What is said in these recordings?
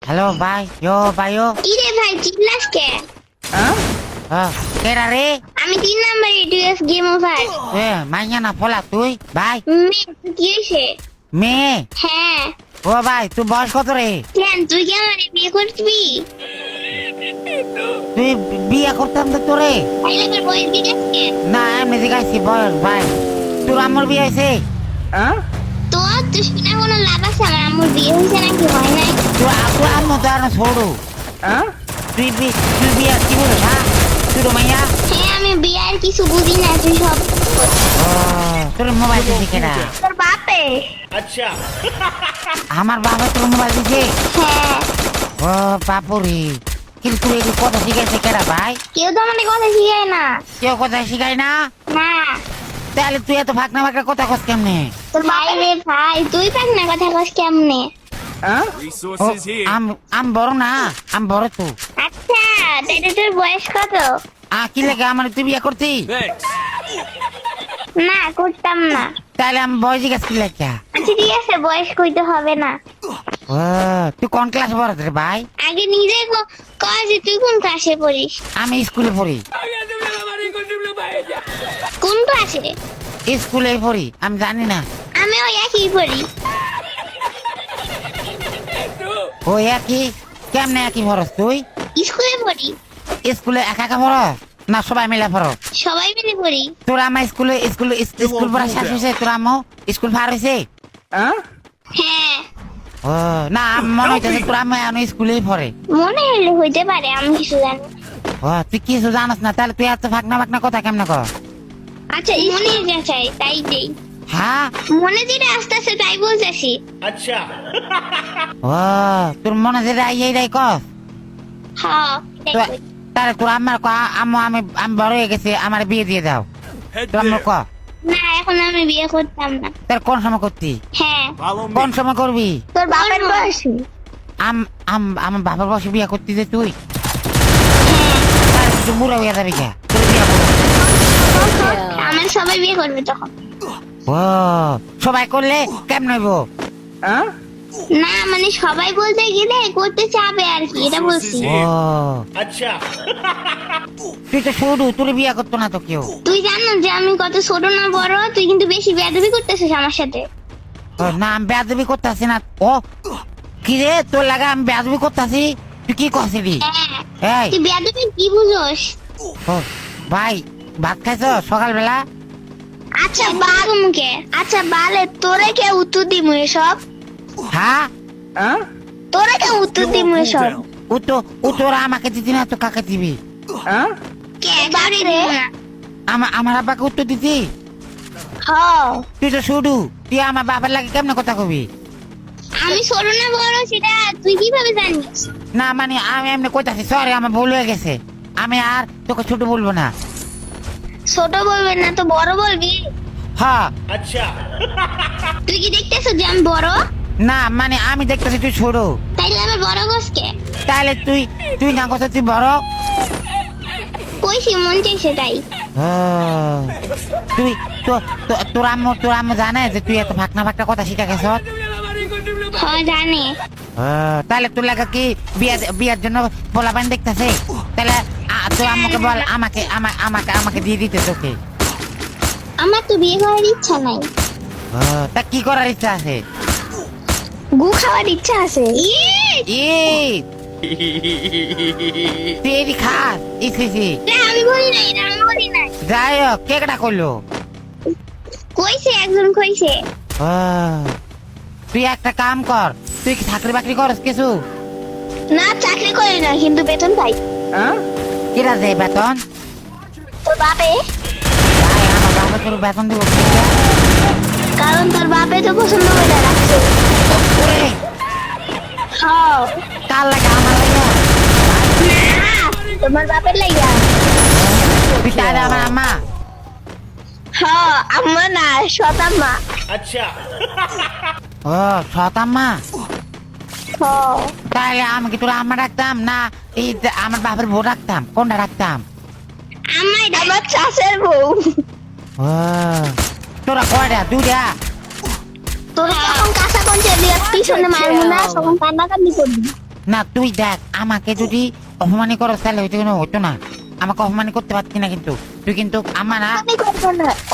Hello ভাই, ভাইও কি রে ভাই চিল্লাস কে? কেরা রে? আমি 3 নাম্বার এটিএস গেম ওভার। মাইয়া না ফলা তুই ভাই কি হয়েছে? মেয়ে? হ্যাঁ ও ভাই তুই বয়স কত রে? কেন তুই কি আমার বিয়ে করবি? তুই বিয়ে করতাম তো তোরে? তাইলে তোর বয়স জিজ্ঞাসা না এমনি জিজ্ঞাসি বয়স ভাই। তোর আম্মুর বিয়ে হয়েছে? তো তুই শুনে কোনো লাভ আছে? আমার আম্মুর বিয়ে হয়েছে নাকি হয় নাই? তোর আম্মু তো আর ছোড়ো। তুই বিয়ে কি বলিস হ্যাঁ? তোর মাইয়া? হ্যাঁ আমি বিয়ার কিছু বুঝি না, তুই সব তোর মোবাইল দিছে কেনা? তোর বাপে। अच्छा আমার বাবা তোর মোবাইল দিছে? হ্যাঁ ও বাপুরি, কিন্তু এই কথা শিখাইছে কেনা ভাই? কেউ তো আমাদের কথা শিখায় না। কেউ কথা শিখাই না? না তাহলে তুই এত ফাঁকনা ফাঁকনা কথা কস কেমনে? তোর ভাই রে ভাই, তুই পাস না কথা কস কেমনে? resources here আম বড় না, আম বড় তো। আচ্ছা তাইলে তোর বয়স কত? কি লাগে আমার তুই বিয়ে করতি? thanks না করতাম না। তাহলে আমি বয়স জিজ্ঞাসা কি লাগে? আচ্ছা ঠিক আছে, বয়স কইতে হবে না। ও তুই কোন ক্লাস পড়াস রে ভাই? আগে নিজে কয় যে তুই কোন ক্লাসে পড়িস? আমি স্কুলে পড়ি। কোন ক্লাসে? স্কুলে পড়ি, আমি জানি না। আমিও একই পড়ি। ও একই? কেমনে একই পড়স তুই? স্কুলে পড়ি। স্কুলে একা একা পড়স না সবাই মিলে পড়ো? সবাই মিলে পড়ি। তোর আমার স্কুল পড়া শেষ হয়েছে? তোর আম্মু স্কুল পার হয়েছে? হ্যাঁ ও না, মনে হইতেছে তোর আম্মু এখন স্কুলেই পড়ে। মনে হলে হইতে পারে, আমি কিছু জানি না। ও তুই কিছু জানাস না, তাহলে তুই এত ফাঁকনা ফাঁকনা কথা কেমনে কর? আচ্ছা মনে যা চাই তাই দেই। হ্যাঁ মনে যেটা আস্তে আস্তে তাই বলতেছি। अच्छा ও তোর মনে যেটা এইটাই কস? হ্যাঁ তাই কই। তাহলে তোর আম্মার ক আম্মু আমি বড় হয়ে গেছি, আমার বিয়ে দিয়ে দাও। head তোর আম্মুর ক না এখন আমি বিয়ে করতাম না। তার কোন সময় করতি? হ্যাঁ follow কোন me সময় করবি? তোর বাপের বয়সী। আমার বাবার বসে বিয়ে করতি যে তুই? হ্যাঁ তাহলে তুই বুড়া হয়ে যাবি কে? তোর বিয়ে করবি? আমার সবাই বিয়ে করবে তখন। ও সবাই করলে কেমন হইব? না মানে সবাই বলতে গেলে করতে চাবে আর কি, এটা বলছি। ও अच्छा তুই তো শুরু, তোর বিয়ে করতো না তো কেউ। তুই জানো যে আমি কত ছোট না বড়? তুই কিন্তু বেশি বেয়াদবি করতেছিস আমার সাথে। ও, না আমি বেয়াদবি করতেছি না। ও কি রে, তোর লাগা আমি বেয়াদবি করতেছি? তুই কি করছিলি? হ্যাঁ এই তুই বেয়াদবি কি বুঝোস? ও ভাই, ভাত খাইছো সকালবেলা? আচ্ছা বাল মুখে। আচ্ছা বালে তোরে কে উত্তর দিমু এসব? হ্যাঁ তোরে কে উত্তর দিমু এসব? তোর আমাকে দিতি না তো কাকে দিবি? কে গাড়ি রে? আমার আব্বাকে উত্তর দিতি? হ্যাঁ তুই তো শুধু, তুই আমার বাবার লাগে কেমনে কথা কবি? আমি ছোট না বড় সেটা তুই কিভাবে জানিস? না মানে আমি এমনি কইতাছি, সরি আমার ভুল হয়ে গেছে। আমি আর তোকে ছোট বলবো না। ছোট বলবেন না তো বড় বলবি? হ্যাঁ अच्छा তুই কি দেখতেছ যে আমি বড়? না মানে আমি দেখতেছি তুই ছোট, তাইলে আমার বড় গোসকে তাহলে তুই না কথা তুই বড়। কইছি মন চাইছে তাই। ও, তুই তোর আম্মু জানে যে তুই এত ফাঁকনা ফাঁকনা কথা শিখা গেছ? হ্যাঁ জানে। তাহলে তোর লাগা কি বিয়ার জন্য পোলাপান দেখতেছে? তাহলে তোর আম্মুকে বল আমাকে দিয়ে দিতে তোকে। আমার তো বিয়ে করার ইচ্ছা নাই। তা কি করার ইচ্ছা আছে? গু খাওয়ার ইচ্ছা আছে। তুই এটি খাস? আমি বলি নাই, আমি বলি নাই। যাই হোক, কে কেটা করলো? কইছে একজন কইছে। তুই একটা কাম কর, তুই কি চাকরি বাকরি করস কিছু? না চাকরি করি না কিন্তু বেতন পাই। কিরা দে বেতন? তোর বাপে? ভাই আমার বাবা তোর বেতন দিব কারণ তোর বাপে তো পছন্দ করে রাখছে। হ্যাঁ কার লাগে? আমার লাগে? না তোমার বাপের লাইগা। তুই তাহলে আমার আম্মা? হ্যাঁ আম্মা না শতাম্মা। अच्छा ও সৎ আম্মা? হ্যাঁ তাহলে আমি কি তোর আম্মা রাখতাম না এই আমার বাপের বউ রাখতাম? কোনটা রাখতাম? আমার চাষের বউ। ও তোরা কয়টা? দুইটা? তোর যখন কাঁচা কঞ্চে দিয়ে পিছনে মারবো না তখন কান্নাকান্নি করবি। না তুই দেখ আমাকে যদি অপমানি করো তাহলে হয়তো কোনো হতো না, আমাকে অপমানি করতে পারতি না কিন্তু তুই কিন্তু আমার না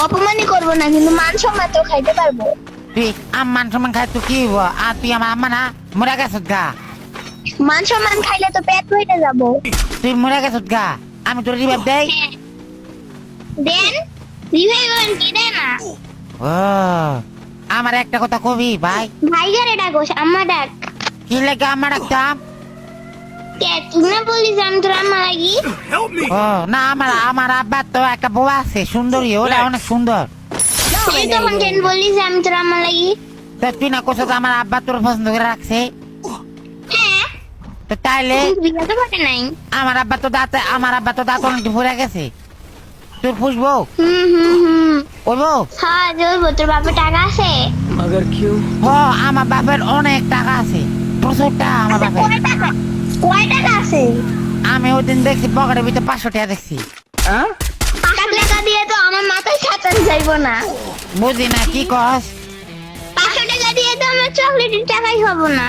অপমানই করবো না কিন্তু মান সম্মান তো খাইতে পারবো। তুই মান সম্মান খাই তুই কি হইব? আর তুই আমার আম্মা না মরে গেছত গা, মান সম্মান খাইলে তো পেট হইতে যাবো। তুই মরে গেছত গা, আমি তোর রিভাইভ দেই। দেন রিভাইভ কি দেন না? ও আমার একটা কথা কবি ভাই, ভাইগারে ডাকোস আম্মা ডাক। কি লাগে আমার ডাকতাম? কে তুই না বলিস আমি তোর আম্মা লাগি? Help me! ও না আমার আব্বার তো একটা বউ আছে সুন্দরী, ওরা অনেক সুন্দর। তুই তখন কেন বলিস আমি তোর আম্মা লাগি? তো তুই না কোথাও আমার আব্বা তোর পছন্দ করে রাখছে, হ্যাঁ তো তাইলে কিন্তু বিয়ে তো বটে নাই। আমার আব্বা তো দাঁত অনেক ভরে গেছে, তোর ফুসবো হুম ওইবো। হ্যাঁ জলবো, তোর বাপের টাকা আছে? হ আমার বাপের অনেক টাকা আছে, প্রচুর টাকা আমার বাপের। কয় টাকা আছে? আমি ওই দিন দেখছি পকেটের ভিতরে 500 টাকা দেখছি। 500 টাকা দিয়ে তো আমার মাথায় ছাতান যাইবো না। বুঝি না কি কস? 500 টাকা দিয়ে তো আমার চকলেটের টাকাই হবো না।